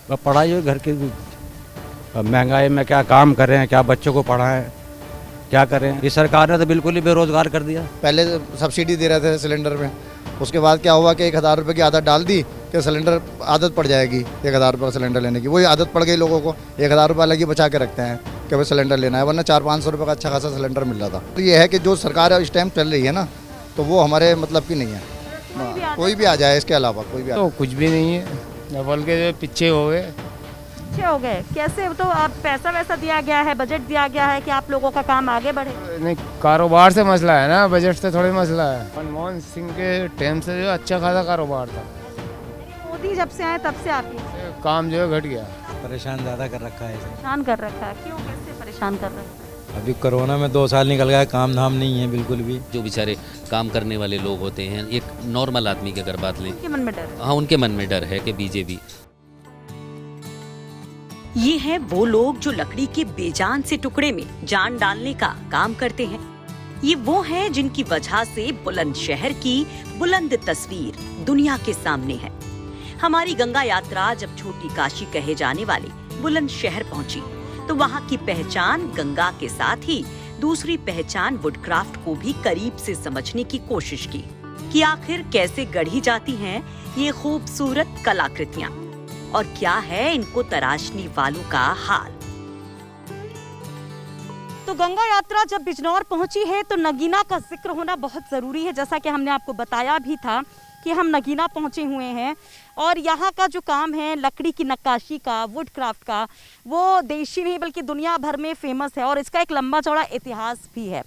अब पढ़ाई हो घर की, अब महंगाई में क्या काम करें, क्या बच्चों को पढ़ाएं, क्या करें। ये सरकार ने तो बिल्कुल ही बेरोजगार कर दिया। पहले सब्सिडी दे रहे थे सिलेंडर में, उसके बाद क्या हुआ कि 1,000 रुपये की आदत डाल दी कि सिलेंडर आदत पड़ जाएगी 1,000 रुपये का सिलेंडर लेने की। वही आदत पड़ गई लोगों को, 1,000 रुपये अलग ही बचा के रखते हैं कि भाई सिलेंडर लेना है, वरना 400-500 रुपये का अच्छा खासा सिलेंडर मिल रहा था। तो ये है कि जो सरकार इस टाइम चल रही है ना, तो वो हमारे मतलब की नहीं है। कोई भी आ जाए, इसके अलावा कोई भी तो कुछ भी नहीं है, डबल के जो पीछे हो गए। अच्छे हो गए कैसे? तो आप पैसा वैसा दिया गया है, बजट दिया गया है कि आप लोगों का काम आगे बढ़े। नहीं, कारोबार से मसला है ना, बजट से थोड़ी मसला है। मनमोहन सिंह के टाइम से जो अच्छा खासा कारोबार था, मोदी जब से आए तब से आपके काम जो है घट गया। परेशान ज़्यादा कर रखा है इसे। परेशान कर रखा है। क्यों, कैसे परेशान कर रखा है? अभी कोरोना में 2 साल निकल गया, काम धाम नहीं है बिल्कुल भी। जो बेचारे काम करने वाले लोग होते हैं, एक नॉर्मल आदमी की अगर बात लें, उनके मन में डर है। हाँ उनके मन में डर है कि बीजेपी। ये हैं वो लोग जो लकड़ी के बेजान से टुकड़े में जान डालने का काम करते हैं। ये वो हैं जिनकी वजह से बुलंदशहर की बुलंद तस्वीर दुनिया के सामने है। हमारी गंगा यात्रा जब छोटी काशी कहे जाने वाले बुलंदशहर पहुंची, तो वहाँ की पहचान गंगा के साथ ही दूसरी पहचान वुडक्राफ्ट को भी करीब से समझने की कोशिश की कि आखिर कैसे गढ़ी जाती हैं ये खूबसूरत कलाकृतियाँ, और क्या है इनको तराशने वालों का हाल। तो गंगा यात्रा जब बिजनौर पहुंची है तो नगीना का जिक्र होना बहुत ज़रूरी है। जैसा कि हमने आपको बताया भी था कि हम नगीना पहुंचे हुए हैं और यहाँ का जो काम है लकड़ी की नक्काशी का, वुड क्राफ्ट का, वो देशी नहीं बल्कि दुनिया भर में फेमस है और इसका एक लंबा चौड़ा इतिहास भी है।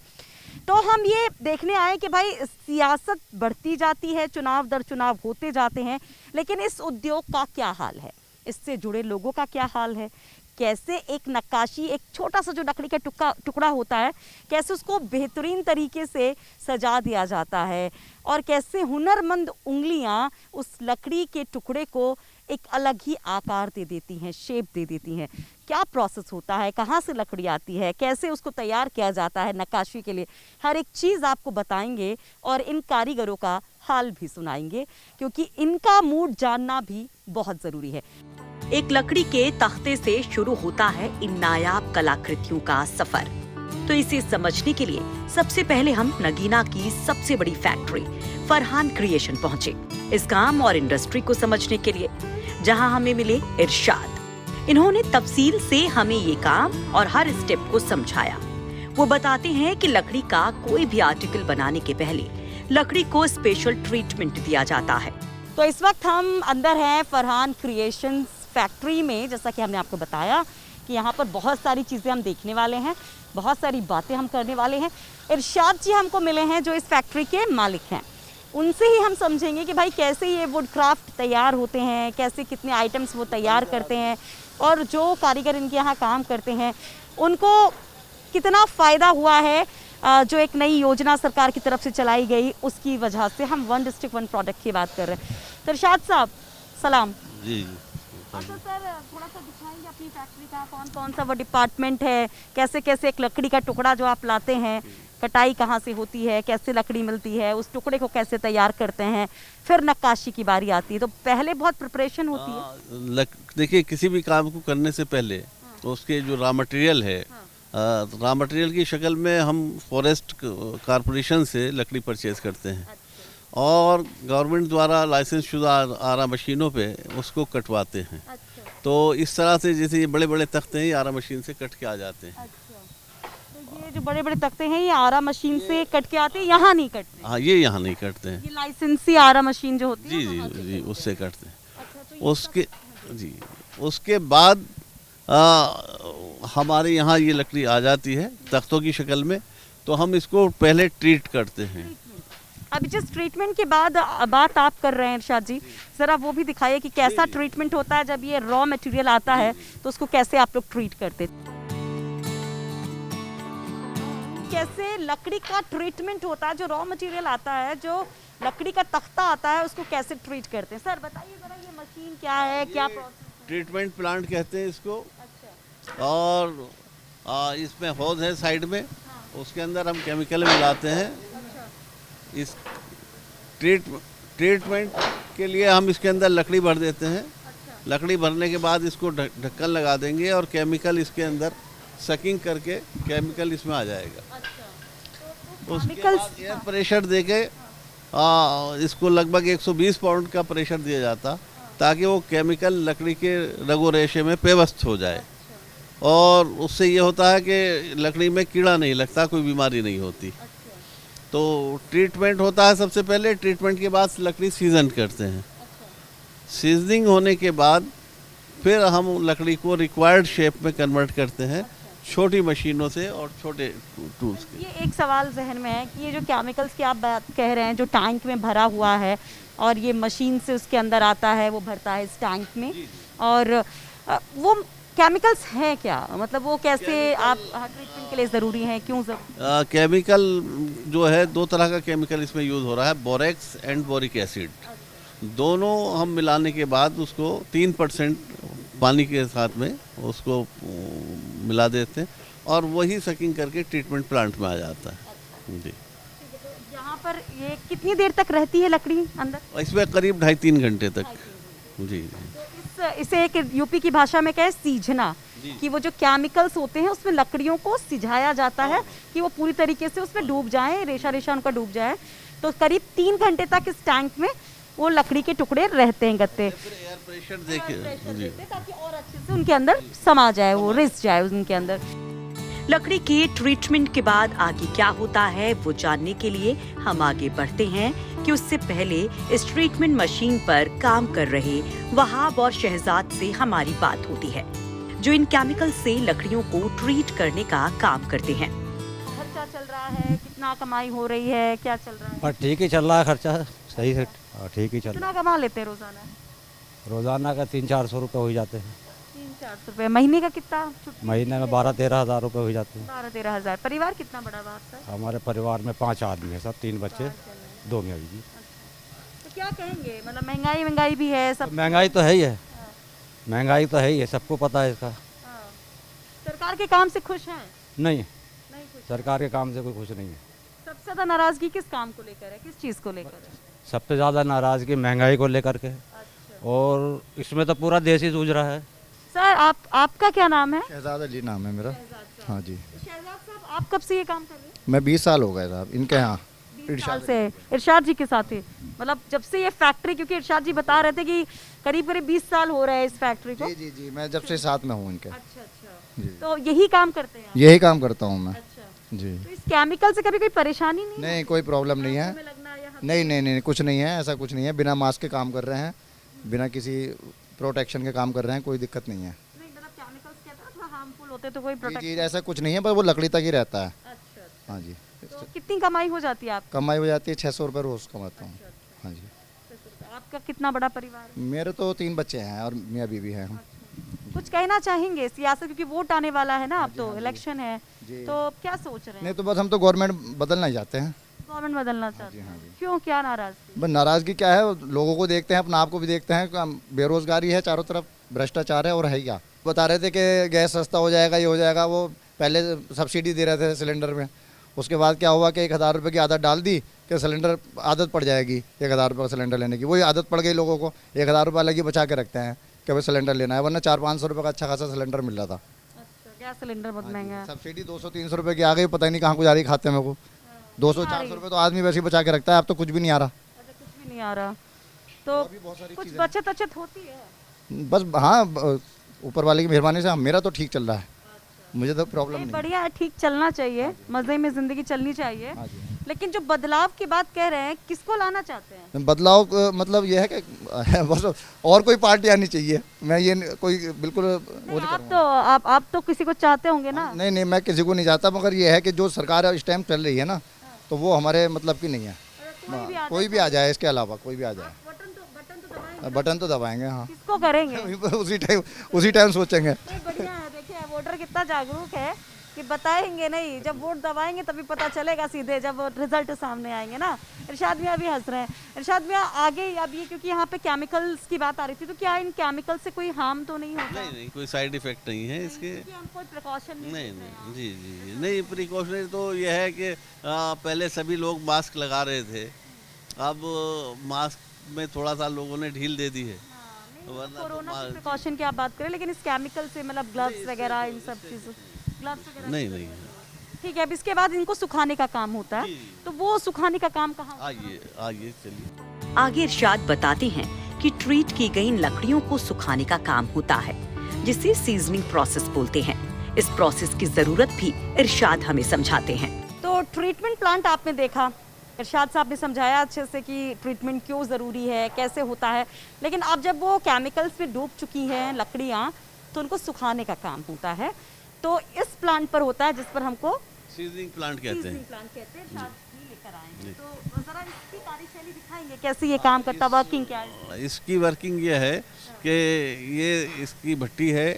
तो हम ये देखने आए कि भाई सियासत बढ़ती जाती है, चुनाव दर चुनाव होते जाते हैं, लेकिन इस उद्योग का क्या हाल है, इससे जुड़े लोगों का क्या हाल है, कैसे एक नक्काशी, एक छोटा सा जो लकड़ी का टुकड़ा होता है, कैसे उसको बेहतरीन तरीके से सजा दिया जाता है और कैसे हुनरमंद उंगलियां उस लकड़ी के टुकड़े को एक अलग ही आकार दे देती हैं, शेप दे देती हैं। क्या प्रोसेस होता है, कहाँ से लकड़ी आती है, कैसे उसको तैयार किया जाता है नक्काशी के लिए, हर एक चीज़ आपको बताएंगे और इन कारीगरों का हाल भी सुनाएंगे, क्योंकि इनका मूड जानना भी बहुत ज़रूरी है। एक लकड़ी के तख्ते से शुरू होता है इन नायाब कलाकृतियों का सफर। तो इसे समझने के लिए सबसे पहले हम नगीना की सबसे बड़ी फैक्ट्री फरहान क्रिएशन पहुंचे, इस काम और इंडस्ट्री को समझने के लिए, जहां हमें मिले इरशाद। इन्होंने तफसील से हमें ये काम और हर स्टेप को समझाया। वो बताते हैं कि लकड़ी का कोई भी आर्टिकल बनाने के पहले लकड़ी को स्पेशल ट्रीटमेंट दिया जाता है। तो इस वक्त हम अंदर हैं फरहान क्रिएशंस फैक्ट्री में। जैसा कि हमने आपको बताया कि यहाँ पर बहुत सारी चीज़ें हम देखने वाले हैं, बहुत सारी बातें हम करने वाले हैं। इरशाद जी हमको मिले हैं जो इस फैक्ट्री के मालिक हैं, उनसे ही हम समझेंगे कि भाई कैसे ये वुड क्राफ्ट तैयार होते हैं, कैसे कितने आइटम्स वो तैयार करते हैं और जो कारीगर इनके यहाँ काम करते हैं उनको कितना फ़ायदा हुआ है। जो एक नई योजना सरकार की तरफ से चलाई गई उसकी वजह से हम वन डिस्ट्रिक्ट वन प्रोडक्ट की बात कर रहे हैं। तो इरशाद साहब सलाम। जी अच्छा सर, थोड़ा सा दिखाएंगे अपनी फैक्ट्री का कौन कौन सा वो डिपार्टमेंट है, कैसे कैसे एक लकड़ी का टुकड़ा जो आप लाते हैं, कटाई कहाँ से होती है, कैसे लकड़ी मिलती है, उस टुकड़े को कैसे तैयार करते हैं, फिर नक्काशी की बारी आती है। तो पहले बहुत प्रिपरेशन होती है। देखिए, किसी भी काम को करने से पहले तो उसके जो रॉ मटेरियल है, रॉ मटेरियल की शक्ल में हम फॉरेस्ट कॉरपोरेशन से लकड़ी परचेज करते हैं और गवर्नमेंट द्वारा लाइसेंस शुदा आरा मशीनों पे उसको कटवाते हैं। तो इस तरह से जैसे ये बड़े बड़े तख्ते हैं ये आरा मशीन से कट के आ जाते हैं। तो ये जो बड़े बड़े तख्ते हैं ये आरा मशीन से कट के आते हैं, यहाँ नहीं कटते? हाँ, ये यहाँ नहीं कटते हैं, ये लाइसेंसी आरा मशीन जो होती है जी जी उससे कटते हैं। तो उसके बाद हमारे यहाँ ये लकड़ी आ जाती है तख्तों की शक्ल में, तो हम इसको पहले ट्रीट करते हैं। अभी जिस ट्रीटमेंट की बात आप कर रहे हैं इरशाद जी, ज़रा वो भी दिखाइए कि कैसा ट्रीटमेंट होता है जब ये रॉ मटेरियल आता है तो उसको कैसे आप लोग ट्रीट करते हैं, कैसे लकड़ी का ट्रीटमेंट होता है, जो रॉ मटेरियल आता है, जो लकड़ी का तख्ता आता है उसको कैसे ट्रीट करते हैं। सर बताइए ज़रा, ये मशीन क्या है, क्या प्रोसेस है? ट्रीटमेंट प्लांट कहते हैं इसको। और इसमें हौज है साइड में, उसके अंदर हम केमिकल मिलाते हैं। इस ट्रीटमेंट के लिए हम इसके अंदर लकड़ी भर देते हैं लकड़ी भरने के बाद इसको ढक्कन लगा देंगे और केमिकल इसके अंदर सकिंग करके केमिकल इसमें आ जाएगा। उसके बाद एयर प्रेशर देके इसको लगभग 120 पाउंड का प्रेशर दिया जाता ताकि वो केमिकल लकड़ी के रगो रेशे में पेवस्त हो जाए और उससे ये होता है कि लकड़ी में कीड़ा नहीं लगता, कोई बीमारी नहीं होती। तो ट्रीटमेंट होता है सबसे पहले, ट्रीटमेंट के बाद लकड़ी सीजन करते हैं। सीजनिंग होने के बाद फिर हम लकड़ी को रिक्वायर्ड शेप में कन्वर्ट करते हैं छोटी मशीनों से और छोटे टूल्स के। ये एक सवाल जहन में है कि ये जो केमिकल्स की आप बात कह रहे हैं, जो टैंक में भरा हुआ है और ये मशीन से उसके अंदर आता है, वो भरता है इस टैंक में, और वो केमिकल्स हैं क्या, मतलब वो कैसे आप ट्रीटमेंट के लिए ज़रूरी हैं, क्यों ज़रूरी? केमिकल जो है 2 तरह का केमिकल इसमें यूज़ हो रहा है, बोरेक्स एंड बोरिक एसिड। दोनों हम मिलाने के बाद उसको 3% पानी के साथ में उसको मिला देते हैं और वही सकिंग करके ट्रीटमेंट प्लांट में आ जाता है। जी, यहाँ पर ये कितनी देर तक रहती है लकड़ी अंदर? इसमें करीब 2.5-3 घंटे तक। जी, तो इसे एक यूपी की भाषा में क्या है, सीझना, कि वो जो केमिकल्स होते हैं उसमें लकड़ियों को सिझाया जाता है कि वो पूरी तरीके से उसमें डूब जाए, रेशा रेशा उनका डूब जाए। तो करीब 3 घंटे तक इस टैंक में वो लकड़ी के टुकड़े रहते हैं, गत्ते। एयर प्रेशर देखिए ताकि और अच्छे से उनके अंदर समा जाए, वो रिस जाए उनके अंदर। लकड़ी के ट्रीटमेंट के बाद आगे क्या होता है वो जानने के लिए हम आगे बढ़ते हैं कि उससे पहले इस ट्रीटमेंट मशीन पर काम कर रहे वहाब और शहजाद से हमारी बात होती है, जो इन केमिकल से लकड़ियों को ट्रीट करने का काम करते हैं। खर्चा चल रहा है, कितना कमाई हो रही है, क्या चल रहा है? पर ठीक ही चल रहा है, खर्चा सही से ठीक ही चल रहा कितना कमा लेते हैं रोजाना? है। रोजाना का 300-400 रुपये हो जाते हैं। 300-400 रुपये। महीने का कितना? महीने में 12-13 हज़ार रुपये हो जाते हैं। 12-13 हज़ार। परिवार कितना बड़ा हुआ आपका? हमारे परिवार में 5 आदमी हैं, सब 3 बच्चे, 2 मियाँ बीवी। तो क्या कहेंगे, मतलब महंगाई भी है सब? महंगाई तो है ही है, महंगाई तो है ही है, सबको पता है इसका। सरकार के काम से खुश हैं? नहीं, खुश। सरकार के काम से कोई खुश नहीं है। सबसे ज्यादा नाराजगी किस काम को लेकर है, किस चीज को लेकर है? सबसे ज़्यादा नाराज़गी महंगाई को लेकर के, और इसमें तो पूरा देश ही जूझ रहा है। सर आपका क्या नाम है? शहजाद अली नाम है मेरा। हाँ जी। शहजाद साहब, आप कब से ये काम कर रहे हैं? मैं 20 साल हो गए साहब इनके यहाँ। 20 साल से इरशाद जी के साथ ही, मतलब जब से ये फैक्ट्री, क्योंकि इरशाद जी बता रहे थे कि करीब करीब 20 साल हो रहे हैं इस फैक्ट्री को। जी जी जी, मैं जब से साथ में हूँ इनके। अच्छा। तो यही काम करते हैं आप? यही काम करता हूँ मैं। अच्छा। जी। तो इस केमिकल से कभी कोई परेशानी नहीं? नहीं, कोई प्रॉब्लम नहीं है। नहीं नहीं नहीं, कुछ नहीं है, ऐसा कुछ नहीं है। बिना मास्क के काम कर रहे हैं, बिना किसी प्रोटेक्शन के काम कर रहे हैं, कोई दिक्कत नहीं है। नहीं, मतलब केमिकल्स कहते हैं थोड़ा हार्मफुल होते तो कोई जी प्रोटेक्शन? जी, ऐसा कुछ नहीं है, पर वो लकड़ी तक ही रहता है। अच्छा। हाँ जी। तो कितनी कमाई हो जाती है आपकी? कमाई हो जाती है 600 रुपये रोज़ कमाता हूँ। हाँ जी। आपका कितना बड़ा परिवार है? मेरे तो 3 बच्चे हैं और मियाँ बीवी हैं। कुछ कहना चाहेंगे सियासत, क्योंकि वोट आने वाला है ना, अब तो इलेक्शन है, तो क्या सोच रहे हैं? नहीं तो बस हम तो गवर्नमेंट बदलना ही चाहते हैं। गवर्नमेंट बदलना चाहते हैं? क्यों, क्या नाराजगी? बस नाराज़गी क्या है, लोगों को देखते हैं, अपना आप को भी देखते हैं, बेरोजगारी है चारों तरफ, भ्रष्टाचार है, और है क्या। बता रहे थे कि गैस सस्ता हो जाएगा, ये हो जाएगा, वो पहले सब्सिडी दे रहे थे सिलेंडर में, उसके बाद क्या हुआ कि 1000 रुपये की आदत डाल दी कि सिलेंडर आदत पड़ जाएगी 1000 रुपये का सिलेंडर लेने की। वही आदत पड़ गई लोगों को, 1000 रुपये अलग ही बचा के रखते हैं कि भाई सिलेंडर लेना है, वरना 400-500 रुपये का अच्छा खासा सिलेंडर मिल रहा था। अच्छा, गैस सिलेंडर बहुत महंगा है। सब्सिडी 200-300 रुपये की आ गई, पता ही नहीं कहाँ को जा रही खाते में। को 200-400 रुपये तो आदमी वैसे ही बचा के रखता है, अब तो कुछ भी नहीं आ रहा। अच्छा, कुछ भी नहीं आ रहा, तो कुछ बचत अचत होती है? बस हाँ, ऊपर वाले की मेहरबानी से मेरा तो ठीक चल रहा है, मुझे तो प्रॉब्लम नहीं। बढ़िया है, ठीक चलना चाहिए, मज़े में ज़िंदगी चलनी चाहिए। लेकिन जो बदलाव की बात कह रहे हैं, किसको लाना चाहते हैं? बदलाव मतलब यह है कि बस और कोई पार्टी आनी चाहिए। मैं ये कोई बिल्कुल वो नहीं करूँगा। आप तो किसी को चाहते होंगे ना? नहीं नहीं, मैं किसी को नहीं चाहता, मगर ये है कि जो सरकार इस टाइम चल रही है ना, तो वो हमारे मतलब की नहीं है। कोई भी आ जाए, इसके अलावा कोई भी आ जाए, बटन तो दबाएंगे। हाँ, किसको करेंगे? उसी टाइम सोचेंगे। बढ़िया है, देखिए वोटर कितना जागरूक है कि बताएंगे नहीं, जब वोट दबाएंगे तभी पता चलेगा सीधे, जब रिजल्ट सामने आएंगे ना। इरशाद मियाँ भी हंस रहे हैं। इरशाद मियाँ, आगे अब ये, क्योंकि यहाँ पे केमिकल्स की बात आ रही थी, तो क्या इन केमिकल से कोई हार्म तो नहीं होता? नहीं नहीं, कोई साइड इफेक्ट नहीं है इसके। हम कोई प्रिकॉशन नहीं नहीं, जी जी नहीं, प्रिकॉशनरी तो यह है कि पहले सभी लोग मास्क लगा रहे थे, अब मास्क में थोड़ा सा लोगों ने ढील दे दी है, वरना कोरोना तो की प्रिकॉशन की आप बात करें, लेकिन इस केमिकल से मतलब ग्लव्स वगैरह इन सब चीज़ों, ग्लव्स वगैरह नहीं ठीक है। अब इसके बाद इनको सुखाने का काम होता है, तो वो सुखाने का काम कहाँ होता है? आइए चलिए। आगे इरशाद बताते हैं कि ट्रीट की गई इन लकड़ियों को सुखाने का काम होता है, जिसे सीजनिंग प्रोसेस बोलते हैं। इस प्रोसेस की जरूरत भी इरशाद हमें समझाते हैं। तो ट्रीटमेंट प्लांट आपने देखा, इरशाद साहब ने समझाया अच्छे से कि ट्रीटमेंट क्यों ज़रूरी है, कैसे होता है। लेकिन अब जब वो केमिकल्स में डूब चुकी हैं लकड़ियाँ, तो उनको सुखाने का काम होता है। तो इस प्लांट पर होता है जिस पर हमको सीजनिंग प्लांट कहते हैं। प्लांट कहते हैं। इरशाद जी लेकर आए हैं, तो ज़रा इसकी कार्यशैली दिखाएंगे, कैसे ये काम करता, वर्किंग क्या है? इसकी वर्किंग ये है कि ये इसकी भट्टी है।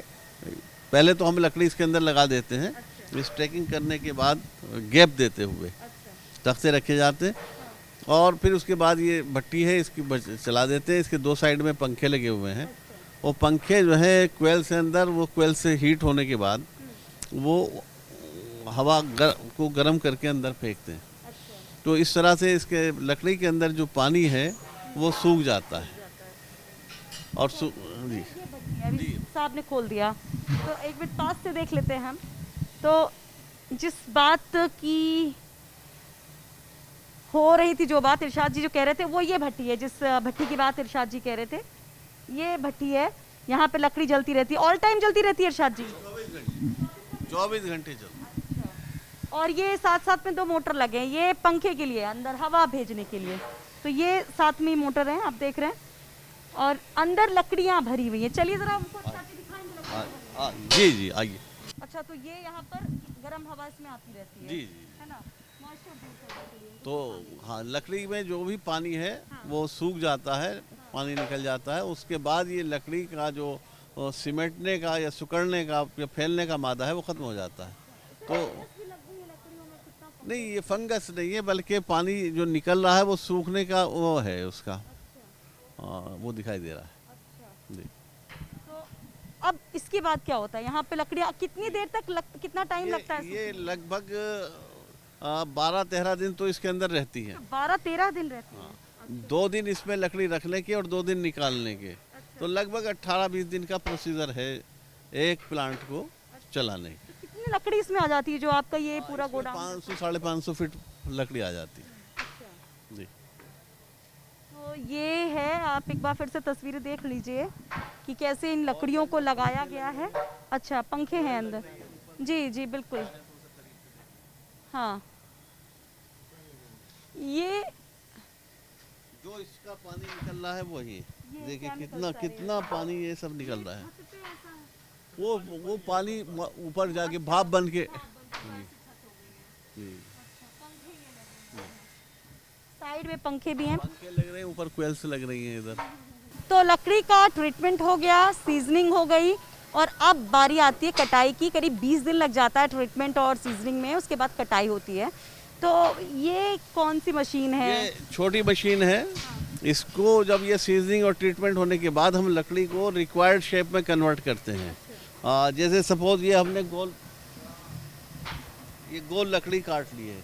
पहले तो हम लकड़ी इसके अंदर लगा देते हैं, स्टैकिंग करने के बाद गैप देते हुए तख्ते रखे जाते हैं, और फिर उसके बाद ये भट्टी है इसकी चला देते हैं। इसके दो साइड में पंखे लगे हुए हैं, वो पंखे जो है कोयल से अंदर, वो कोयल से हीट होने के बाद वो हवा को गर्म करके अंदर फेंकते हैं। तो इस तरह से इसके लकड़ी के अंदर जो पानी है वो सूख जाता है। और जी अभी साहब ने खोल दिया, तो एक मिनट पास से देख लेते हैं हम। तो जिस बात की हो रही थी, जो बात इरशाद जी जो कह रहे थे, वो ये भट्टी है। जिस भट्टी की बात इरशाद जी कह रहे थे, ये भट्टी है। यहाँ पे लकड़ी जलती रहती है, ऑल टाइम जलती रहती है इरशाद जी? 24 घंटे चलती। और ये साथ साथ में दो मोटर लगे हैं, ये पंखे के लिए, अंदर हवा भेजने के लिए। तो ये साथ में मोटर हैं, आप देख रहे हैं, और अंदर लकड़ियाँ भरी हुई हैं। चलिए जरा हमको दिखाएंगे। जी जी आइए। अच्छा, तो ये यहाँ पर गर्म हवा इसमें आती रहती है, जी जी, है ना, मॉइस्चर दूर करने के लिए। तो हाँ, लकड़ी में जो भी पानी है वो सूख जाता है, पानी निकल जाता है। उसके बाद ये लकड़ी का जो सिमटने का या सुकड़ने का या फैलने का मादा है वो ख़त्म हो जाता है। तो नहीं, ये फंगस नहीं है, बल्कि पानी जो निकल रहा है वो सूखने का वो है उसका, वो दिखाई दे रहा है जी। तो अब इसके बाद क्या होता है? यहाँ पे लकड़ियाँ कितनी देर तक कितना टाइम लगता है? ये लगभग 12-13 दिन तो इसके अंदर रहती है। 12-13 दिन रहती है। 2 दिन इसमें लकड़ी रखने के और 2 दिन निकालने के, तो लगभग 18-20 दिन का प्रोसीजर है एक प्लांट को चलाने के। कितनी लकड़ी इसमें आ जाती है जो आपका ये पूरा गोदाम? 500-550 फीट लकड़ी आ जाती है जी। तो ये है, आप एक बार फिर से तस्वीरें देख लीजिए कि कैसे इन लकड़ियों को लगाया गया है। अच्छा, पंखे हैं अंदर? जी जी बिल्कुल। हाँ, ये जो इसका पानी निकल रहा है वही, देखिए कितना पानी ये सब निकल रहा है। वो पानी ऊपर जाके भाप बन के साइड में पंखे भी हैं, पंखे लग रहे हैं, ऊपर कोयल्स लग रही हैं इधर। तो लकड़ी का ट्रीटमेंट हो गया, सीजनिंग हो गई, और अब बारी आती है कटाई की। करीब 20 दिन लग जाता है ट्रीटमेंट और सीजनिंग में, उसके बाद कटाई होती है। तो ये कौन सी मशीन है? ये छोटी मशीन है। इसको जब ये सीजनिंग और ट्रीटमेंट होने के बाद हम लकड़ी को रिक्वायर्ड शेप में कन्वर्ट करते हैं। जैसे सपोज ये हमने गोल लकड़ी काट ली है,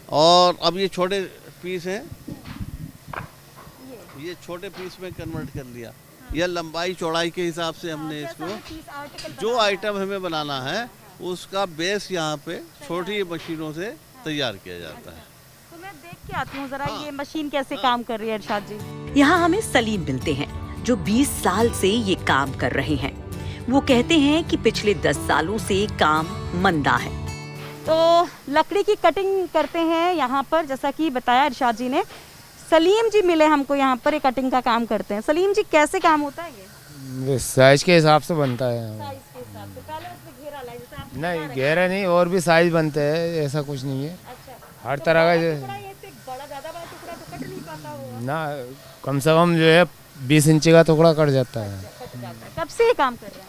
और अब ये छोटे पीस हैं, ये छोटे पीस में कन्वर्ट कर लिया। यह लंबाई चौड़ाई के हिसाब से हमने इसको, जो आइटम हमें बनाना है उसका बेस यहाँ पे छोटी मशीनों से तैयार किया जाता है। तो मैं देख के आती हूँ जरा ये मशीन कैसे काम कर रही है इरशाद जी। यहाँ हमें सलीम मिलते हैं, जो 20 साल से ये काम कर रहे हैं। वो कहते हैं कि पिछले 10 सालों से काम मंदा है। तो लकड़ी की कटिंग करते हैं यहाँ पर, जैसा कि बताया इरशाद जी ने। सलीम जी मिले हमको यहाँ पर, एक कटिंग का काम करते हैं। सलीम जी, कैसे काम होता है ये? साइज के हिसाब से बनता है। साइज के हिसाब से। पहले उसमें घेरा लाए, जैसे आप नहीं, गहरा नहीं, और भी साइज बनते हैं, ऐसा कुछ नहीं है। अच्छा, हर तरह का बड़ा ज़्यादा बड़ा टुकड़ा तो कट नहीं पाता होगा ना, कम से कम जो है 20 इंची का टुकड़ा कट जाता है। कट जाता है। कब से ये काम कर रहे हैं?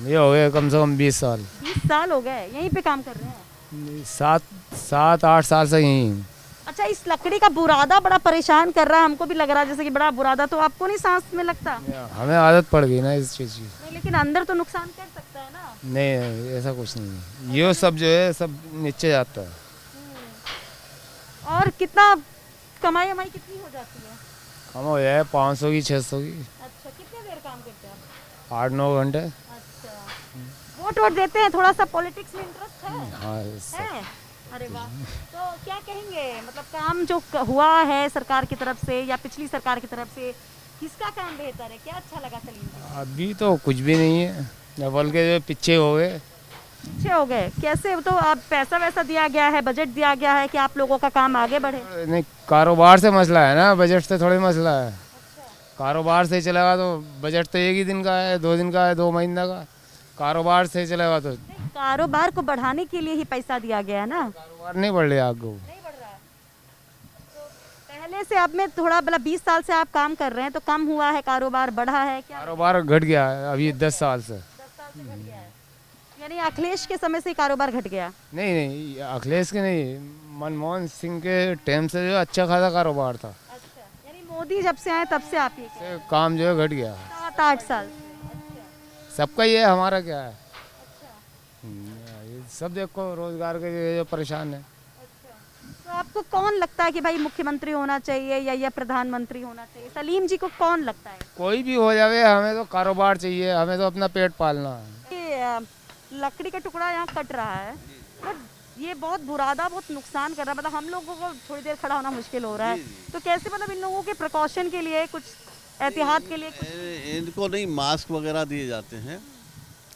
ये हो गया कम से कम 20 साल। 20 साल हो गए यहीं पे काम कर रहे हैं? 7-8 साल से यहीं। अच्छा, इस लकड़ी का बुरादा बड़ा परेशान कर रहा है, हमको भी लग रहा है जैसे कि बड़ा बुरादा। तो आपको नहीं सांस में लगता? हमें आदत पड़ गई ना इस चीज़ की। नहीं, लेकिन अंदर तो नुकसान कर सकता है ना? नहीं, ऐसा कुछ नहीं है। ये सब जो है सब नीचे जाता है। और कितना कमाई कितनी हो जाती है? कम हो जाए 500 की 600 की। अच्छा, कितने देर काम करते हैं आप? 8-9 घंटे। अच्छा, वोट देते हैं, थोड़ा सा पॉलिटिक्स में इंटरेस्ट है? हाँ है? अरे वाह। तो क्या कहेंगे, मतलब काम जो हुआ है सरकार की तरफ से या पिछली सरकार की तरफ से, किसका काम बेहतर है, क्या अच्छा लगा सलीम जी? अभी तो कुछ भी नहीं है, डबल के जो पीछे हो गए। अच्छे हो गए कैसे? तो आप पैसा वैसा दिया गया है, बजट दिया गया है कि आप लोगों का काम आगे बढ़े? नहीं, कारोबार से मसला है ना, बजट से थोड़ी मसला है। कारोबार से चलेगा तो बजट तो एक ही दिन का है, 2 दिन का है, 2 महीने का। कारोबार से चलेगा तो नहीं, कारोबार को बढ़ाने के लिए ही पैसा दिया गया है ना। कारोबार नहीं बढ़ रहा आगे। नहीं बढ़ रहा है। तो पहले से अब में थोड़ा, मतलब 20 साल से आप काम कर रहे हैं, तो कम हुआ है, कारोबार बढ़ा है क्या? कारोबार घट गया है अभी 10 साल से। 10 साल से घट गया है, यानी अखिलेश के समय से ही कारोबार घट गया? नहीं नहीं, अखिलेश के नहीं, मनमोहन सिंह के टाइम से जो अच्छा खासा कारोबार था, अच्छा, यानी मोदी जब से आए तब से आप ये से काम जो है घट गया। 7-8 साल। सबका ये है, हमारा क्या है। ये सब देखो रोजगार के जो परेशान है। तो आपको कौन लगता है कि भाई मुख्यमंत्री होना चाहिए या प्रधानमंत्री होना चाहिए? सलीम जी को कौन लगता है? कोई भी हो जावे, हमें तो कारोबार चाहिए, हमें तो अपना पेट पालना है। ये लकड़ी का टुकड़ा यहाँ कट रहा है, बट ये बहुत बुरादा, बहुत नुकसान कर रहा है, मतलब हम लोगों को थोड़ी देर खड़ा होना मुश्किल हो रहा है। तो कैसे, मतलब इन लोगों के प्रिकॉशन के लिए कुछ, एहतियात के लिए कुछ? इनको नहीं, मास्क वगैरह दिए जाते हैं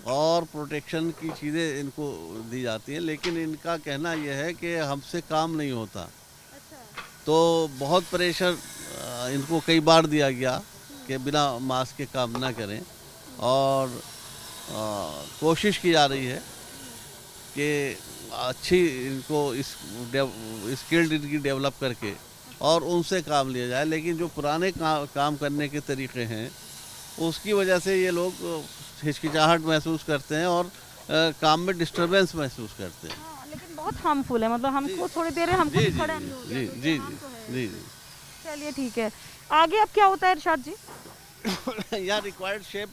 और प्रोटेक्शन की चीज़ें इनको दी जाती हैं, लेकिन इनका कहना यह है कि हमसे काम नहीं होता। तो बहुत प्रेशर इनको कई बार दिया गया कि बिना मास्क के काम ना करें, और कोशिश की जा रही है कि अच्छी इनको स्किल्ड इनकी डेवलप करके और उनसे काम लिया जाए। लेकिन जो पुराने काम करने के तरीके हैं, उसकी वजह से ये लोग हिचकिचाहट महसूस करते हैं और काम में डिस्टरबेंस महसूस करते हैं। हाँ, लेकिन बहुत हार्मफुल है, मतलब हमको थोड़ी देर हमको जी खड़ा नहीं हो जी गया, जी काम तो है। जी जी चलिए ठीक है, आगे अब क्या होता है इरशाद जी? यहाँ रिक्वायर्ड शेप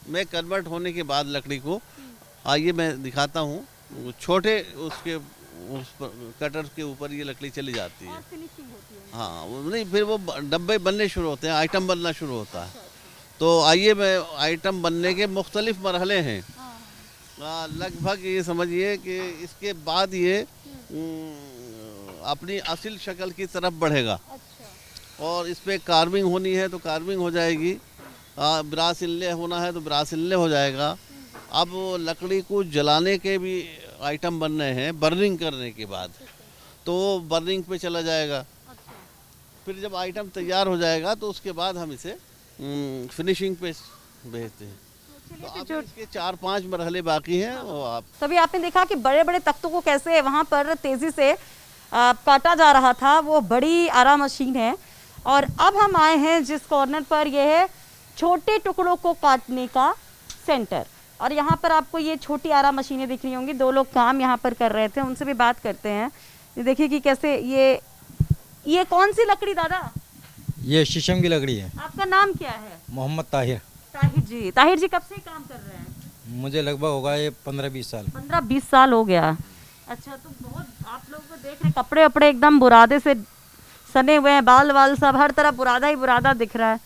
में कन्वर्ट होने के बाद लकड़ी को, आइए मैं दिखाता हूँ, छोटे उसके उस कटर के ऊपर ये लकड़ी चली जाती है। और फिनिशिंग होती है। हाँ, वो नहीं, फिर वो डब्बे बनने शुरू होते हैं, आइटम बनना शुरू होता है। तो आइए, मैं आइटम बनने के मुख्तलिफ मरहले हैं। लगभग ये समझिए कि इसके बाद ये अपनी असल शक्ल की तरफ बढ़ेगा। और इस पर कार्विंग होनी है तो कार्विंग हो जाएगी, ब्रास इनले होना है तो ब्रास इनले हो जाएगा। अब लकड़ी को जलाने के भी आइटम बन रहे हैं बर्निंग करने के बाद, तो वो बर्निंग पे चला जाएगा। फिर जब आइटम तैयार हो जाएगा तो उसके बाद हम इसे फिनिशिंग पे भेजते हैं। तो अब इसके 4-5 मरहले बाकी हैं। वो आप तभी आपने देखा कि बड़े बड़े तख्तों को कैसे वहाँ पर तेज़ी से काटा जा रहा था, वो बड़ी आरा मशीन है। और अब हम आए हैं जिस कॉर्नर पर, यह है छोटे टुकड़ों को काटने का सेंटर। और यहाँ पर आपको ये छोटी आरा मशीनें दिख रही होंगी, 2 लोग काम यहाँ पर कर रहे थे, उनसे भी बात करते हैं। ये देखिए कि कैसे ये कौन सी लकड़ी दादा? ये शीशम की लकड़ी है। आपका नाम क्या है? मोहम्मद ताहिर। ताहिर जी कब से काम कर रहे हैं? मुझे लगभग होगा ये 15-20 साल। 15-20 साल हो गया। अच्छा, तो बहुत आप लोग को देख रहे, कपड़े वपड़े एकदम बुरादे से सने हुए हैं, बाल वाल सब हर तरफ बुरादा ही बुरादा दिख रहा है।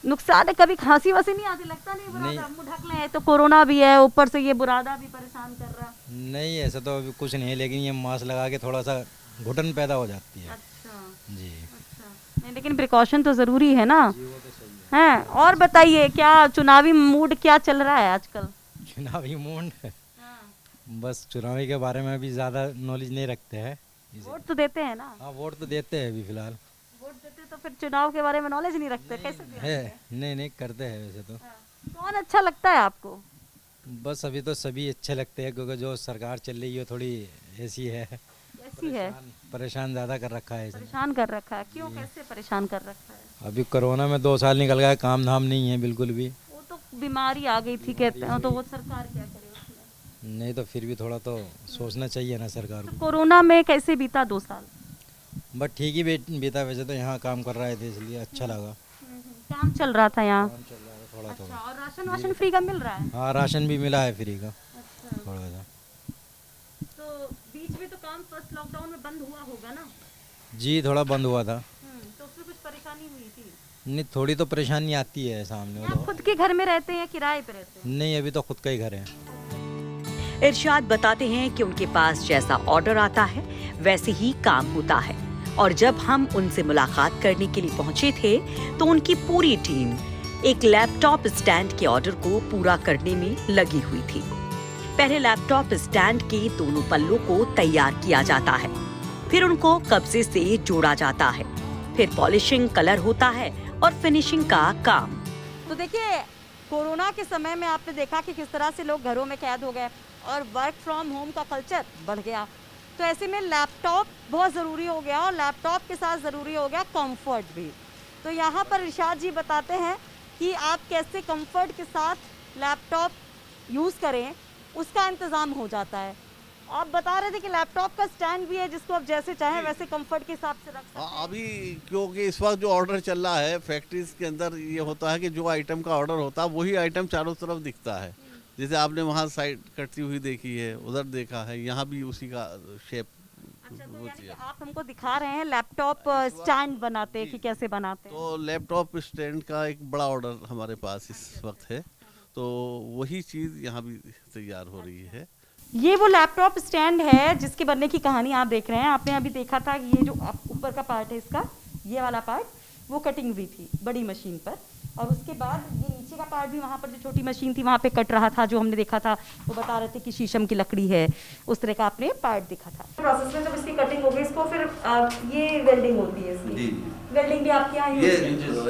नुकसान है, कभी खांसी वासी नहीं आती? लगता नहीं बुरादा, मुंह ढक ले, तो कोरोना भी है, ऊपर से ये बुरादा भी परेशान कर रहा है। नहीं, ऐसा तो अभी कुछ नहीं है, लेकिन ये मास्क लगा के थोड़ा सा घुटन पैदा हो जाती है। अच्छा जी। अच्छा, नहीं लेकिन प्रिकॉशन तो ज़रूरी है ना। हैं, और बताइए क्या चुनावी मूड क्या चल रहा है आजकल? चुनावी मूड, बस चुनावी के बारे में भी ज़्यादा नॉलेज नहीं रखते हैं। वोट तो देते हैं ना? हाँ, वोट तो देते हैं अभी फिलहाल। वोट देते तो फिर चुनाव के बारे में नॉलेज नहीं रखते, कैसे देते? है नहीं करते हैं वैसे तो। कौन अच्छा लगता है आपको? बस अभी तो सभी अच्छे लगते हैं, क्योंकि जो सरकार चल रही है थोड़ी ऐसी है, कैसी है? परेशान ज़्यादा कर रखा है इसने। परेशान कर रखा है? क्यों, कैसे परेशान कर रखा है? अभी कोरोना में 2 साल निकल गया, काम धाम नहीं है बिल्कुल भी। वो तो बीमारी आ गई थी कहते हैं, तो वो सरकार क्या करे उसमें? नहीं तो फिर भी थोड़ा तो सोचना चाहिए ना सरकार तो को। कोरोना में कैसे बीता 2 साल? बट ठीक ही बीता, वैसे तो यहाँ काम कर रहे थे इसलिए अच्छा लगा। काम चल रहा था यहाँ। काम चल रहा है थोड़ा अच्छा, थोड़ा। और राशन वाशन फ्री का मिल रहा है? हाँ, राशन भी मिला है फ्री का अच्छा, थोड़ा सा। तो बीच में तो काम फर्स्ट लॉकडाउन में बंद हुआ होगा ना? जी, थोड़ा बंद हुआ था। तो उसमें कुछ परेशानी हुई थी? नहीं, थोड़ी तो परेशानी आती है सामने आप तो। खुद के घर में रहते हैं, किराए पे रहते हैं? नहीं, अभी तो खुद का ही घर है। इरशाद बताते हैं कि उनके पास जैसा ऑर्डर आता है वैसे ही काम होता है, और जब हम उनसे मुलाकात करने के लिए पहुंचे थे तो उनकी पूरी टीम एक लैपटॉप स्टैंड के ऑर्डर को पूरा करने में लगी हुई थी। पहले लैपटॉप स्टैंड के दोनों पल्लों को तैयार किया जाता है, फिर उनको कब्जे से जोड़ा जाता है, फिर पॉलिशिंग, कलर होता है और फिनिशिंग का काम। तो देखिए, कोरोना के समय में आपने देखा कि किस तरह से लोग घरों में कैद हो गए और वर्क फ्रॉम होम का कल्चर बढ़ गया, तो ऐसे में लैपटॉप बहुत ज़रूरी हो गया, और लैपटॉप के साथ ज़रूरी हो गया कंफर्ट भी। तो यहाँ पर इरशाद जी बताते हैं कि आप कैसे कंफर्ट के साथ लैपटॉप यूज़ करें, उसका इंतज़ाम हो जाता है। आप बता रहे थे कि लैपटॉप का स्टैंड भी है जिसको आप जैसे चाहें वैसे कंफर्ट के हिसाब से रख सकते हैं। अभी क्योंकि इस वक्त जो ऑर्डर चल रहा है फैक्ट्रीज के अंदर, ये होता है कि जो आइटम का ऑर्डर होता है वही आइटम चारों तरफ दिखता है। जैसे आपने वहाँ साइड कटती हुई देखी है, उधर देखा है, यहाँ भी उसी का शेप अच्छा, तो होती यानी कि है। आप हमको दिखा रहे हैं लैपटॉप स्टैंड बनाते हैं कि कैसे बनाते हैं। तो लैपटॉप स्टैंड का एक बड़ा ऑर्डर हमारे पास इस वक्त है, तो वही चीज़ यहाँ भी तैयार हो रही है। ये वो लैपटॉप स्टैंड है जिसके बनने की कहानी आप देख रहे हैं। आपने अभी देखा था कि ये जो ऊपर का पार्ट है इसका, ये वाला पार्ट वो कटिंग हुई थी बड़ी मशीन पर, और उसके बाद ये नीचे का पार्ट भी वहाँ पर जो छोटी मशीन थी वहाँ पे कट रहा था। जो हमने देखा था वो बता रहे थे कि शीशम की लकड़ी है, उस तरह का आपने पार्ट देखा था। प्रोसेस में जब इसकी कटिंग होगी, इसको फिर ये वेल्डिंग होती है इसकी। जी, वेल्डिंग भी आपके यहाँ ये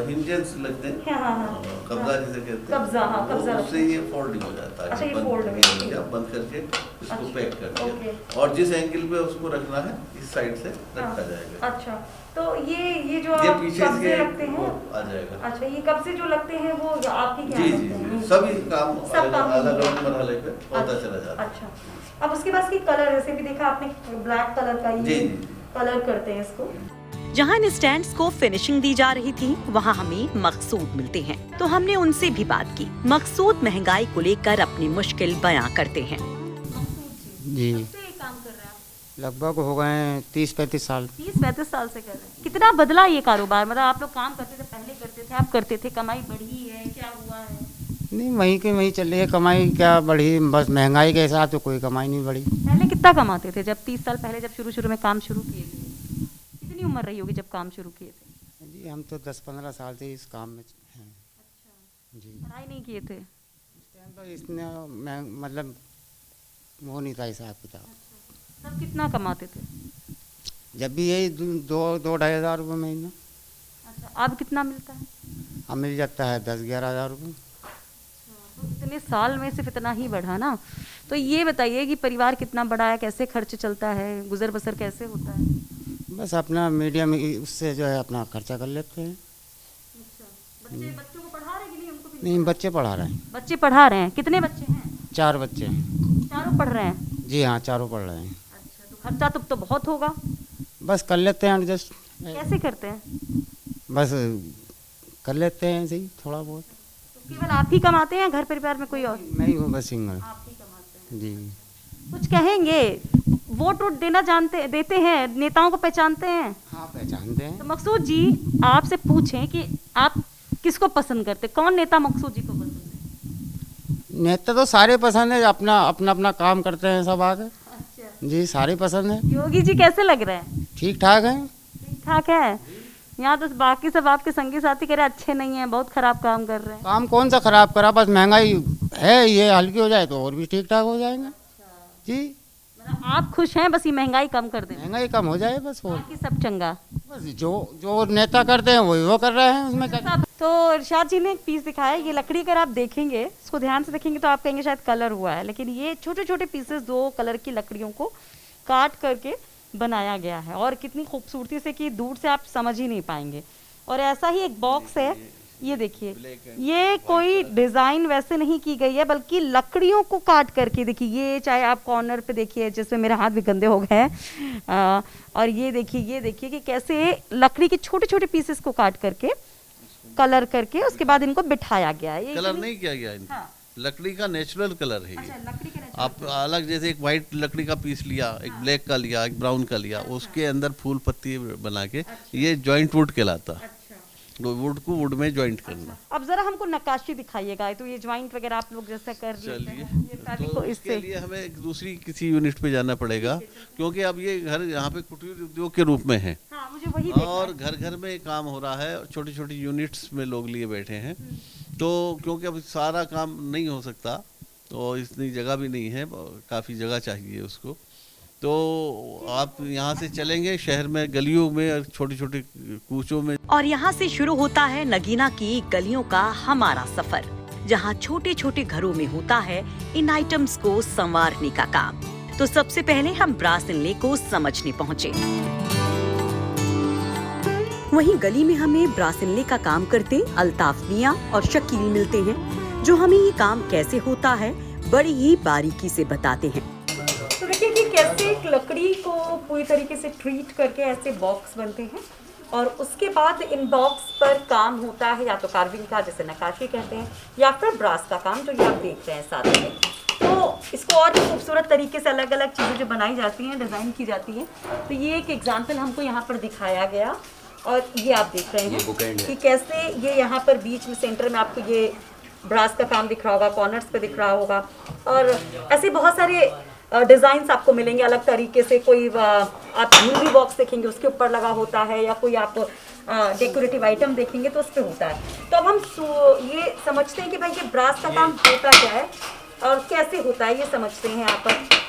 हिंजेस लगते हैं, हाँ, कब्जा जिसे कहते हैं, कब्जा, हाँ, कब्जा उससे ये फोल्डिंग हो जाता है। अच्छा, ये बंद फोल्ड करके, हो या बंद करके इसको अच्छा, पैक कर ओके। दिया, और जिस एंगल पे उसको रखना है इस साइड से रखा जाएगा। अच्छा, तो ये जो ये आप पीछे कब्जे से लगते हैं, आ जाएगा। अच्छा, ये कब्जे जो लगते हैं वो आपके क्या जी लगते जी हैं? जी, सभी काम सब काम अलग होंगे। अलग मरहले पे होता चला जाता है। अच्छा, अब उसके बाद की कलर, जैसे भी देखा आपने ब्लैक कलर का जी, ये जी। कलर करते हैं इसको। जहाँ इन स्टैंड्स को फिनिशिंग दी जा रही थी वहाँ हमें मकसूद मिलते हैं, तो हमने उनसे भी बात की। मकसूद महंगाई को लेकर अपनी मुश्किल बयां करते हैं। जी, काम कर रहे हैं लगभग हो गए 30-35 साल। 30-35 साल से कर रहे हैं। कितना बदला ये कारोबार? मतलब आप लोग काम करते थे, पहले करते थे, आप करते थे, कमाई बढ़ी है, क्या हुआ है? नहीं, वहीं के वहीं चल रही है कमाई, क्या बढ़ी, बस महंगाई के हिसाब से कोई कमाई नहीं बढ़ी। पहले कितना कमाते थे जब 30 साल पहले, जब शुरू में काम शुरू किए थे? कितनी उम्र रही होगी जब काम शुरू किए थे? जी, हम तो 10-15 साल से इस काम में हैं। जी, पढ़ाई नहीं किए थे? उस टाइम पर इसने मतलब वो नहीं था हिसाब किताब। तब कितना कमाते थे? जब भी यही 2-2-2.5 हज़ार रुपये महीना। अच्छा, अब कितना मिलता है? अब मिल जाता है 10-11 हज़ार रुपये। तो इतने साल में सिर्फ इतना ही बढ़ा ना। तो ये बताइए कि परिवार कितना बड़ा है, कैसे खर्च चलता है, गुजर बसर कैसे होता है? बस अपना मीडियम उससे जो है अपना खर्चा कर लेते हैं। बच्चों को पढ़ा रहे हैं कि नहीं? उनको भी नहीं, बच्चे पढ़ा रहे हैं। बच्चे पढ़ा रहे हैं? कितने बच्चे हैं? 4 बच्चे हैं। चारों पढ़ रहे हैं? जी हाँ, चारों पढ़ रहे हैं। अच्छा, तो खर्चा तो बहुत होगा। बस कर लेते हैं एडजस्ट। कैसे करते हैं? बस कर लेते हैं ऐसे ही थोड़ा बहुत। तो केवल आप ही कमाते हैं, घर परिवार में कोई और? मैं ही हूँ बस सिंगल। आप ही कमाते हैं। जी, कुछ कहेंगे? वोट देना देते हैं, नेताओं को पहचानते हैं? हाँ, पहचानते हैं। तो मकसूद जी आपसे पूछें कि आप किसको पसंद करते, कौन नेता मकसूद जी को पसंद है? नेता तो सारे पसंद है, अपना अपना अपना काम करते हैं सब आगे। अच्छा, जी, सारे पसंद है। योगी जी कैसे लग रहे हैं? ठीक ठाक है। ठीक ठाक है। यहाँ तो बाकी सब आपके संगी साथी कह रहे अच्छे नहीं हैं, बहुत खराब काम कर रहे हैं। काम कौन सा खराब करा, बस महंगाई है, ये हल्की हो जाए तो और भी ठीक ठाक हो जाएंगे। जी, मतलब आप खुश हैं, बस ये महंगाई कम कर दें, महंगाई कम हो जाए बस, और बाकी सब चंगा। बस जो जो नेता करते हैं वही वो कर रहे हैं, उसमें क्या। तो इरशाद जी ने एक पीस दिखाया, ये लकड़ी अगर आप देखेंगे, इसको ध्यान से देखेंगे तो आप कहेंगे शायद कलर हुआ है, लेकिन ये छोटे छोटे पीसेस 2 कलर की लकड़ियों को काट करके बनाया गया है, और कितनी खूबसूरती से कि दूर से आप समझ ही नहीं पाएंगे। और ऐसा ही एक बॉक्स है, ये देखिए, ये कोई डिज़ाइन वैसे नहीं की गई है, बल्कि लकड़ियों को काट करके, देखिए ये चाहे आप कॉर्नर पे देखिए, जिसमें मेरे हाथ भी गंदे हो गए हैं, और ये देखिए कि कैसे लकड़ी के छोटे छोटे पीसेस को काट करके कलर करके उसके बाद इनको बिठाया गया है। ये कलर नहीं किया गया इनका, हाँ। लकड़ी का नेचुरल कलर है अच्छा, ये। लकड़ी का आप अलग जैसे एक वाइट लकड़ी का पीस लिया, एक ब्लैक का लिया, एक ब्राउन का लिया, उसके अंदर फूल पत्ती बना के, ये जॉइंट वुड कहलाता। अच्छा, वुड को वुड में ज्वाइंट करना। अब जरा हमको नक्काशी दिखाइएगा, तो ये ज्वाइंट वगैरह आप लोग जैसा कर रहे चलिए, हैं ये सारी तो को इसके इससे लिए हमें एक दूसरी किसी यूनिट पे जाना पड़ेगा, क्योंकि अब ये घर यहाँ पे कुटीर उद्योग के रूप में है। हाँ, मुझे वही देखना और है। घर घर में काम हो रहा है, छोटी छोटी यूनिट्स में लोग लिए बैठे हैं। तो क्योंकि अब सारा काम नहीं हो सकता, तो इतनी जगह भी नहीं है, काफ़ी जगह चाहिए उसको। तो आप यहाँ से चलेंगे शहर में, गलियों में, छोटी छोटी कूचों में। और यहाँ से शुरू होता है नगीना की गलियों का हमारा सफर, जहाँ छोटे छोटे घरों में होता है इन आइटम्स को संवारने का काम। तो सबसे पहले हम ब्रास इनले को समझने पहुँचे। वहीं गली में हमें ब्रास इनले का काम करते अल्ताफ मियां और शकील मिलते हैं, जो हमें ये काम कैसे होता है बड़ी ही बारीकी से बताते हैं। तो देखिए कि कैसे एक लकड़ी को पूरी तरीके से ट्रीट करके ऐसे बॉक्स बनते हैं, और उसके बाद इन बॉक्स पर काम होता है या तो कार्विंग का, जैसे नक्काशी कहते हैं, या फिर ब्रास का काम, जो ये आप देख रहे हैं साथ में। तो इसको और भी खूबसूरत तरीके से अलग अलग चीज़ें जो बनाई जाती हैं, डिज़ाइन की जाती हैं। तो ये एक एग्जाम्पल हमको यहाँ पर दिखाया गया, और ये आप देख रहे हैं कि कैसे ये यहाँ पर बीच में सेंटर में आपको ये ब्रास का काम दिख रहा होगा, कॉर्नर्स पे दिख रहा होगा, और ऐसे बहुत सारे डिज़ाइंस आपको मिलेंगे अलग तरीके से। कोई आप ज्वेलरी बॉक्स देखेंगे उसके ऊपर लगा होता है, या कोई आप डेकोरेटिव आइटम देखेंगे तो उस पर होता है। तो अब हम ये समझते हैं कि भाई ये ब्रास का काम होता क्या है और कैसे होता है, ये समझते हैं यहाँ पर।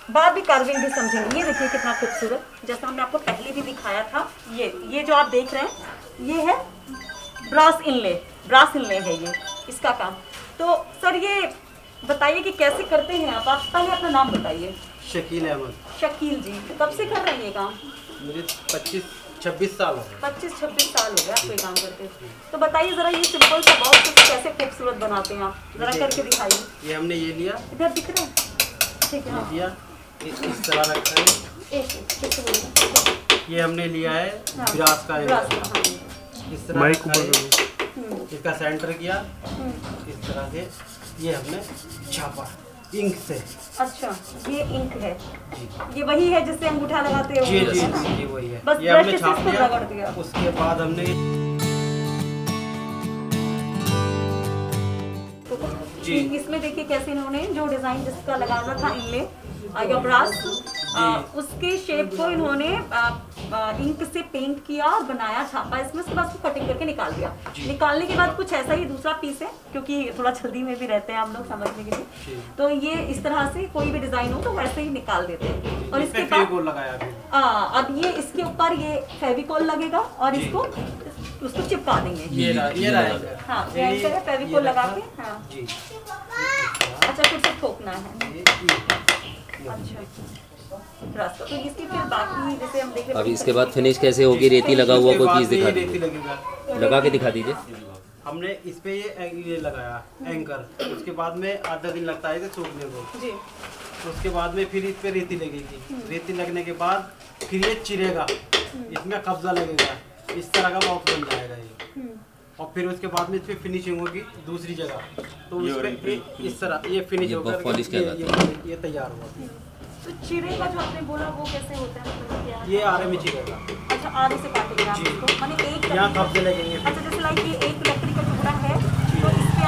बाद भी कार्विंग भी समझेंगे। ये देखिए कितना खूबसूरत, जैसा हमने आपको पहले भी दिखाया था। ये जो आप देख रहे हैं ये है ब्रास इनले है ये इसका काम। तो सर ये बताइए कि कैसे करते हैं आप पहले अपना नाम बताइए। शकील अहमद। शकील जी, कब से कर रहे हैं ये काम? मुझे 25-26 साल हो गए। 25-26 साल हो गए आपको ये काम करते। तो बताइए जरा ये सिंपल सा बॉक्स कैसे खूबसूरत बनाते हैं आप, जरा करके दिखाइए। ये हमने ये लिया, इधर दिख रहा है, ठीक है, लिया इस तरह रखा है। ये हमने लिया है ब्रास का, इस तरह इसका सेंटर किया इस तरह से, ये हमने छापा इंक से। अच्छा, ये इंक है, ये वही है जिससे अंगूठा लगाते हो? जी जी जी, वही है। बस ये हमने छाप रगड़ दिया। उसके बाद हमने जी, इसमें देखिए कैसे इन्होंने जो डिजाइन जिसका लगाना था इनले या ब्रास, उसके शेप को इन्होंने इंक से पेंट किया और बनाया, छापा इसमें। उसके बाद उसको कटिंग करके निकाल दिया। निकालने के बाद कुछ ऐसा ही दूसरा पीस है, क्योंकि थोड़ा जल्दी में भी रहते हैं हम लोग समझने के लिए, तो ये इस तरह से कोई भी डिजाइन हो तो वैसे ही निकाल देते हैं। और इसके बाद लगाया अब ये इसके ऊपर ये फेविकॉल लगेगा और इसको उसको चिपका देंगे। ये रहेगा। हाँ, ये फेविकॉल लगा के। हाँ जी, अच्छा, फिर से ठोकना है। अच्छा, रास्ता तो इसकी फिर बाकी जैसे हम देख रहे हैं। अब इसके बाद फिनिश कैसे होगी? रेती लगा हुआ कोई चीज़ दिखा दीजिए, लगा के दिखा दीजिए। हमने इस पे ये लगाया एंकर, उसके बाद में आधा दिन लगता है सूखने को जी। उसके बाद में फिर इस पे रेती लगेगी, रेती लगने के बाद फिर ये चिरेगा, इसमें कब्जा लगेगा, इस तरह का बॉक्स बन जाएगा ये। और फिर उसके बाद में इस पे फिनिशिंग होगी दूसरी जगह, तो उस पे इस तरह ये फिनिश होकर ये तैयार हुआ। तो चिरे का जो आपने बोला वो कैसे होता है? ये आरे में चिरेगा। अच्छा, आरे से काटेंगे आप इसको, माने एक यहाँ कब्जे लगेंगे। अच्छा, जैसे लाइक ये एक लकड़ी का टुकड़ा है, तो इस पे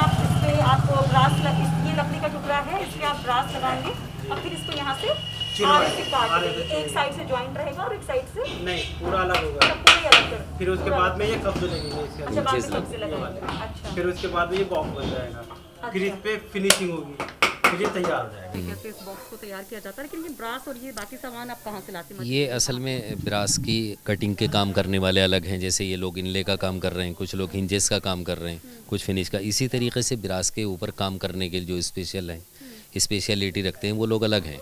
आप ब्रास ये लकड़ी का टुकड़ा है, इस पे आप ब्रास लगाएंगे और फिर इसको यहाँ से आरे से काट देंगे। एक साइड से जॉइंट रहेगा और एक साइड से नहीं, पूरा अलग होगा। पूरा ही अलग कर। फिर उसके बाद में ये कब्जे लगेंगे इसके। अच्छा, बाद में कब्जे लगेंगे। अच्छा, फिर उसके बाद में ये बॉक्स बन जाएगा, फिर इस पे फिनिशिंग होगी, फिर ये तैयार हो जाएगा। कैसे इस बॉक्स को तैयार किया जाता है? लेकिन ये ब्रास और ये बाकी सामान आप कहाँ से लाते हैं? ये असल में ब्रास की कटिंग के काम करने वाले अलग हैं, जैसे ये लोग इनले का काम कर रहे हैं, कुछ लोग हिंजेस का काम कर रहे हैं, कुछ फिनिश का। इसी तरीके से ब्रास के ऊपर काम करने के जो स्पेशल हैं, स्पेशलिटी रखते हैं, वो लोग अलग हैं।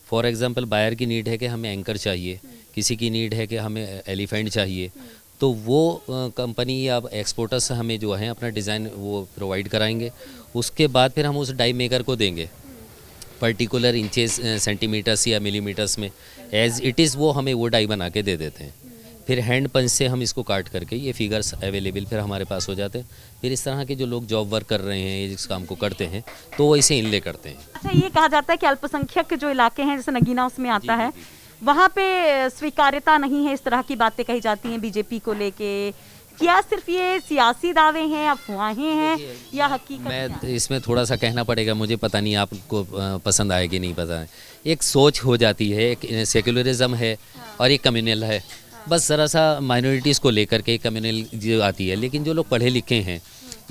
फॉर एग्जांपल बायर की नीड है कि हमें एंकर चाहिए, किसी की नीड है कि हमें एलिफेंट चाहिए, तो वो कंपनी या एक्सपोर्टर्स हमें जो है अपना डिज़ाइन वो प्रोवाइड कराएंगे। उसके बाद फिर हम उस डाई मेकर को देंगे पर्टिकुलर इंचेस, सेंटीमीटर्स या मिलीमीटर्स में, एज इट इज़ वो हमें वो डाई बना के दे देते हैं। फिर हैंड पंच से हम इसको काट करके ये फिगर्स अवेलेबल फिर हमारे पास हो जाते हैं। फिर इस तरह के जो लोग जॉब वर्क कर रहे हैं, इस काम को करते हैं, तो वो इसे इनले करते हैं। अच्छा, ये कहा जाता है कि अल्पसंख्यक जो इलाके हैं जैसे नगीना उसमें आता है, वहाँ पे स्वीकार्यता नहीं है, इस तरह की बातें कही जाती हैं बीजेपी को लेके। क्या सिर्फ ये सियासी दावे हैं, अफवाहें हैं, या हकीकत मैं है? इसमें थोड़ा सा कहना पड़ेगा, मुझे पता नहीं आपको पसंद आएगी नहीं पता है। एक सोच हो जाती है, एक सेक्युलरिज्म है और एक कम्युनल है। बस ज़रा सा माइनॉरिटीज़ को लेकर के कम्युनल जो आती है, लेकिन जो लोग पढ़े लिखे हैं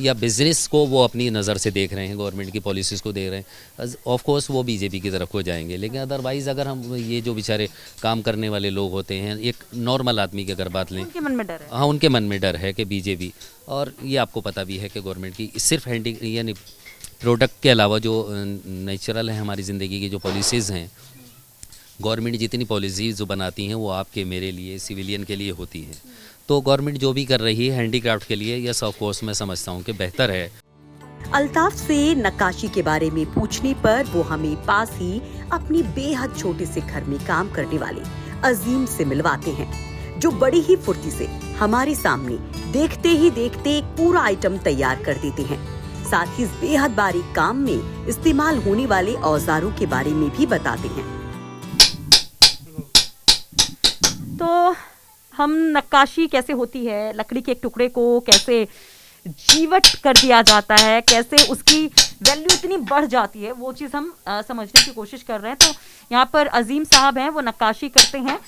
या बिज़नेस को वो अपनी नज़र से देख रहे हैं, गवर्नमेंट की पॉलिसीज़ को देख रहे हैं, ऑफ कोर्स वो बीजेपी की तरफ को जाएंगे। लेकिन अदरवाइज़ अगर हम ये जो बेचारे काम करने वाले लोग होते हैं, एक नॉर्मल आदमी की अगर बात लें, उनके मन में डर है। हाँ, उनके मन में डर है कि बीजेपी, और ये आपको पता भी है कि गवर्नमेंट की सिर्फ हैंडी यानी प्रोडक्ट के अलावा जो नेचुरल है हमारी ज़िंदगी की जो पॉलिसीज़ हैं, गवर्नमेंट जितनी पॉलिसीज़ जो बनाती हैं वो आपके मेरे लिए, सिविलियन के लिए होती हैं। तो गवर्नमेंट जो भी कर रही है हैंडीक्राफ्ट के लिए, यस ऑफ कोर्स मैं समझता हूँ कि बेहतर है। अल्ताफ से नक्काशी के बारे में पूछने पर वो हमें पास ही अपनी बेहद छोटे से घर में काम करने वाले अजीम से मिलवाते हैं, जो बड़ी ही फुर्ती से हमारे सामने देखते ही देखते एक पूरा आइटम तैयार कर देते हैं। साथ ही इस बेहद बारीक काम में इस्तेमाल होने वाले औजारों के बारे में भी बताते हैं। तो हम नक्काशी कैसे होती है, लकड़ी के एक टुकड़े को कैसे जीवट कर दिया जाता है, कैसे उसकी वैल्यू इतनी बढ़ जाती है, वो चीज़ हम समझने की कोशिश कर रहे हैं। तो यहाँ पर अजीम साहब हैं, वो नक्काशी करते हैं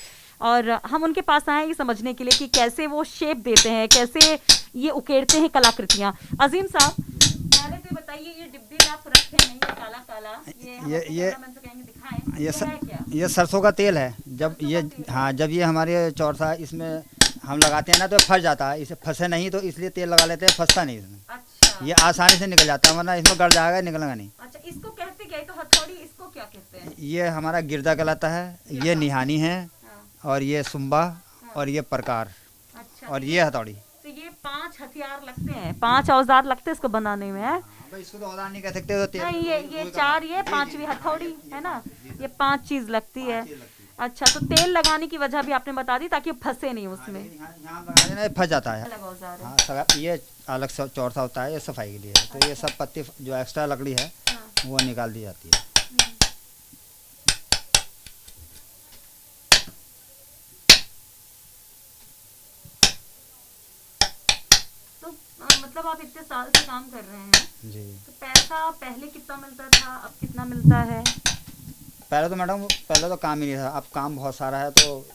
और हम उनके पास आए ये समझने के लिए कि कैसे वो शेप देते हैं, कैसे ये उकेरते हैं कलाकृतियाँ। अजीम साहब, पहले तो बताइए, ये डिब्बे आप रखते हैं, ये काला काला, ये सरसों का तेल है। जब ये जब ये हमारे चौरसा इसमें हम लगाते हैं ना तो फंस जाता है, इसे फंसे नहीं तो इसलिए तेल लगा लेते हैं, फंसता नहीं इसमें। अच्छा। ये आसानी से निकल जाता है, वरना इसमें गड़ जाएगा, निकलेगा नहीं। अच्छा, इसको कहते क्या है? तो हथौड़ी, इसको क्या कहते हैं? ये हमारा गिरदा कहलाता है, ये निहानी है, और ये सुम्बा, और ये प्रकार, और ये हथौड़ी। तो ये 5 हथियार लगते हैं, 5 औजार लगते हैं इसको बनाने में, है? इसको तो औजार नहीं कह सकते, तो नहीं, ये 4, ये 5वीं हथौड़ी है ना, ये 5 चीज लगती है। अच्छा, तो तेल लगाने की वजह भी आपने बता दी ताकि फंसे नहीं उसमें। फंस जाता है। अलग औजार है। हाँ, ये अलग से चौरसा होता है, ये सफाई के लिए है। तो ये सब पत्ती जो एक्स्ट्रा लकड़ी है वो निकाल दी जाती है। तो मतलब आप इतने साल से काम कर रहे हैं जी, तो पैसा पहले कितना मिलता था, अब कितना मिलता है? पहले तो मैडम, पहले तो काम ही नहीं था, अब काम बहुत सारा है, तो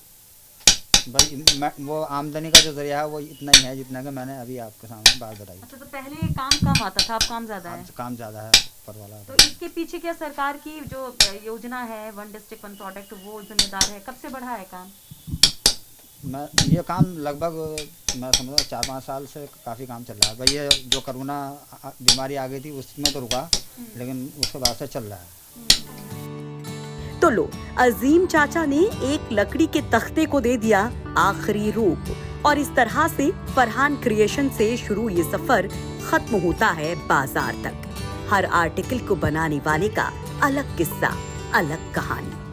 भाई वो आमदनी का जो जरिया है वो इतना ही है जितना कि मैंने अभी आपके सामने बात बताई। अच्छा, तो पहले काम कम आता था, अब काम ज़्यादा है? काम ज़्यादा है ऊपर वाला। तो इसके पीछे क्या सरकार की जो योजना है, 1 डिस्ट्रिक्ट 1 प्रोडक्ट, वो जिम्मेदार है? कब से बढ़ा है काम? मैं ये काम लगभग मैं समझता 4-5 साल से काफ़ी काम चल रहा है। भाई ये जो कोरोना बीमारी आ गई थी उसमें तो रुका, लेकिन उसके बाद से चल रहा है। तो लो, अजीम चाचा ने एक लकड़ी के तख्ते को दे दिया आखिरी रूप, और इस तरह से फरहान क्रिएशन से शुरू ये सफर खत्म होता है बाजार तक। हर आर्टिकल को बनाने वाले का अलग किस्सा, अलग कहानी।